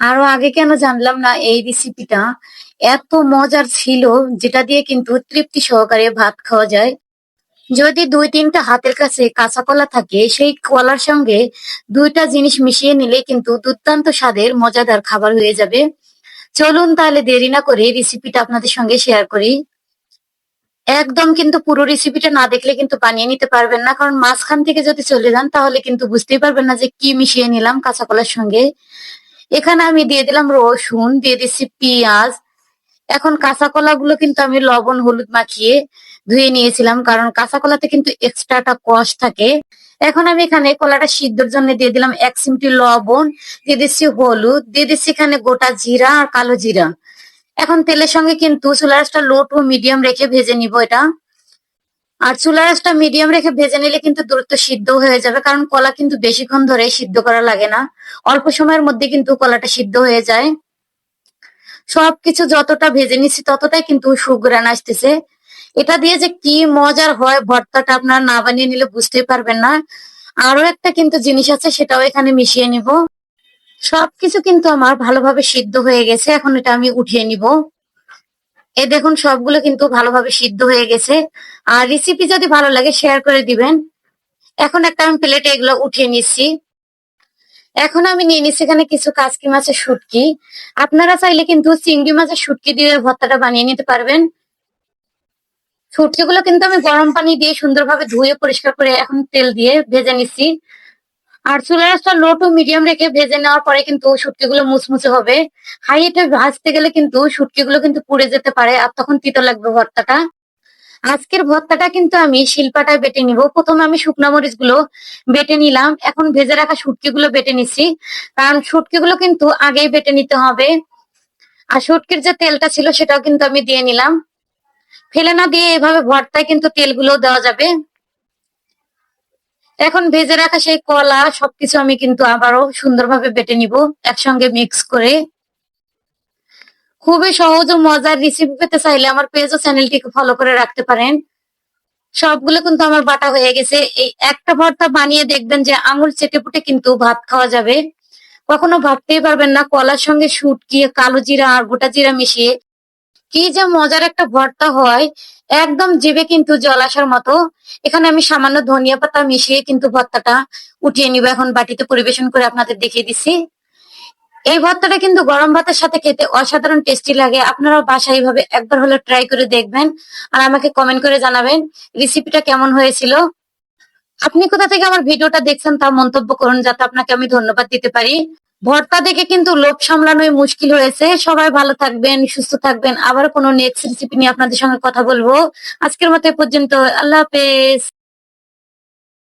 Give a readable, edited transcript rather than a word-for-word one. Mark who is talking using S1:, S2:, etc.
S1: আরো আগে কেন জানলাম না এই রেসিপিটা এত মজার ছিল, যেটা দিয়ে কিন্তু তৃপ্তি সহকারে ভাত খাওয়া যায়। যদি ২-৩টা হাতের কাছে কাঁচা কলা থাকে, সেই কলার সঙ্গে ২টা জিনিস মিশিয়ে নিলে কিন্তু দুর্দান্ত স্বাদের মজাদার খাবার হয়ে যাবে। চলুন তাহলে দেরি না করে রেসিপিটা আপনাদের সঙ্গে শেয়ার করি। একদম কিন্তু পুরো রেসিপিটা না দেখলে কিন্তু বানিয়ে নিতে পারবেন না, কারণ মাঝখান থেকে যদি চলে যান তাহলে কিন্তু বুঝতেই পারবেন না যে কি মিশিয়ে নিলাম কাঁচা কলার সঙ্গে। এখানে আমি দিয়ে দিলাম রসুন, দিয়ে দিচ্ছি পেঁয়াজ। এখন কাঁচা কলাগুলো কিন্তু আমি লবণ হলুদ মাখিয়ে ধুয়ে নিয়েছিলাম, কারণ কাঁচা কলাতে কিন্তু এক্সট্রা একটা কষ থাকে। এখন আমি এখানে কলাটা সিদ্ধর জন্য দিয়ে দিলাম ১ চিমটি লবণ, দিয়ে দিচ্ছি হলুদ, দিয়ে দিচ্ছি এখানে গোটা জিরা আর কালো জিরা। এখন তেলের সঙ্গে কিন্তু চুলার আঁচটা লো টু মিডিয়াম রেখে ভেজে নিব এটা। আর চুলার আঁচটা মিডিয়াম রেখে ভেজে নিলে কিন্তু দ্রুত সিদ্ধ হয়ে যাবে, কারণ কলা কিন্তু বেশিক্ষণ ধরে সিদ্ধ করা লাগে না। অল্প সময়ের মধ্যে কিন্তু কলাটা সিদ্ধ হয়ে যায়। সবকিছু যতটা ভেজে নিচ্ছি ততটাই কিন্তু সুঘ্রাণ আসতেছে। এটা দিয়ে যে কি মজার হয় ভর্তাটা, আপনারা না বানিয়ে নিলে বুঝতেই পারবেন না। আরো একটা কিন্তু জিনিস আছে, সেটাও এখানে মিশিয়ে নিব। সবকিছু কিন্তু আমার ভালোভাবে সিদ্ধ হয়ে গেছে, এখন এটা আমি উঠিয়ে নিব। এই দেখুন সবগুলো কিন্তু ভালোভাবে সিদ্ধ হয়ে গেছে। আর রেসিপি যদি ভালো লাগে শেয়ার করে দিবেন। এখন একটা আমি প্লেটে এগুলো উঠিয়ে নিচ্ছি। এখন আমি নিয়ে নিচ্ছি এখানে কিছু কাচকি মাছের শুটকি। আপনারা চাইলে কিন্তু চিংড়ি মাছের শুটকি দিয়ে ভর্তাটা বানিয়ে নিতে পারবেন। শুটকিগুলো কিন্তু আমি গরম পানি দিয়ে সুন্দরভাবে ধুয়ে পরিষ্কার করে এখন তেল দিয়ে ভেজে নিচ্ছি। আর চুলার আঁচটা লো টু মিডিয়াম রেখে ভেজে নেওয়ার পরে কিন্তু শুটকিগুলো মুচমুচে হবে। হাই হিটে ভাজতে গেলে কিন্তু শুটকিগুলো কিন্তু পুড়ে যেতে পারে, আর তখন তিতো লাগবে ভর্তাটা। আজকের ভর্তাটা কিন্তু আমি শিলপাটায় বেটে নিব। প্রথমে আমি শুকনা মরিচ গুলো বেটে নিলাম, এখন ভেজে রাখা শুটকিগুলো বেটে নিচ্ছি, কারণ শুটকিগুলো কিন্তু আগেই বেটে নিতে হবে। আর শুটকির যে তেলটা ছিল সেটাও কিন্তু আমি দিয়ে নিলাম। ফেলে না দিয়ে এভাবে ভর্তায় কিন্তু তেলগুলো দেওয়া যাবে। এখন ভেজে রাখা সেই কলা সবকিছু আমি কিন্তু আবারও সুন্দরভাবে বেটে নিব একসঙ্গে মিক্স করে। খুবই সহজ ও মজার রেসিপি পেতে চাইলে আমার পেজ ও চ্যানেলটিকে ফলো করে রাখতে পারেন। সবগুলো কিন্তু আমার বাটা হয়ে গেছে। এই একটা ভর্তা বানিয়ে দেখবেন যে আঙুল চেটে পুটে কিন্তু ভাত খাওয়া যাবে। কখনো ভাবতেই পারবেন না কলার সঙ্গে শুটকি, কালো জিরা আর গোটা জিরা মিশিয়ে কি যে মজার একটা ভর্তা হয়, একদম জিভে কিন্তু জল আসার মতো। এখানে আমি সামান্য ধনিয়া পাতা মিশিয়ে কিন্তু ভর্তাটা উঠিয়ে নিব, এখন বাটিতে পরিবেশন করে আপনাদের দেখিয়ে দিচ্ছি। এই ভর্তাটা কিন্তু গরম ভাতের সাথে খেতে অসাধারণ টেস্টি লাগে। আপনারা বাসায় এইভাবে একবার হলে ট্রাই করে দেখবেন, আর আমাকে কমেন্ট করে জানাবেন রেসিপিটা কেমন হয়েছিল। আপনি কোথা থেকে আমার ভিডিওটা দেখছেন তা মন্তব্য করুন, যাতে আপনাকে আমি ধন্যবাদ দিতে পারি। ভর্তা দেখে কিন্তু লোভ সামলানোই মুশকিল হয়েছে। সবাই ভালো থাকবেন, সুস্থ থাকবেন। আবার কোনো নেক্সট রেসিপি নিয়ে আপনাদের সঙ্গে কথা বলবো। আজকের মতো এ পর্যন্ত। আল্লাহ হাফেজ।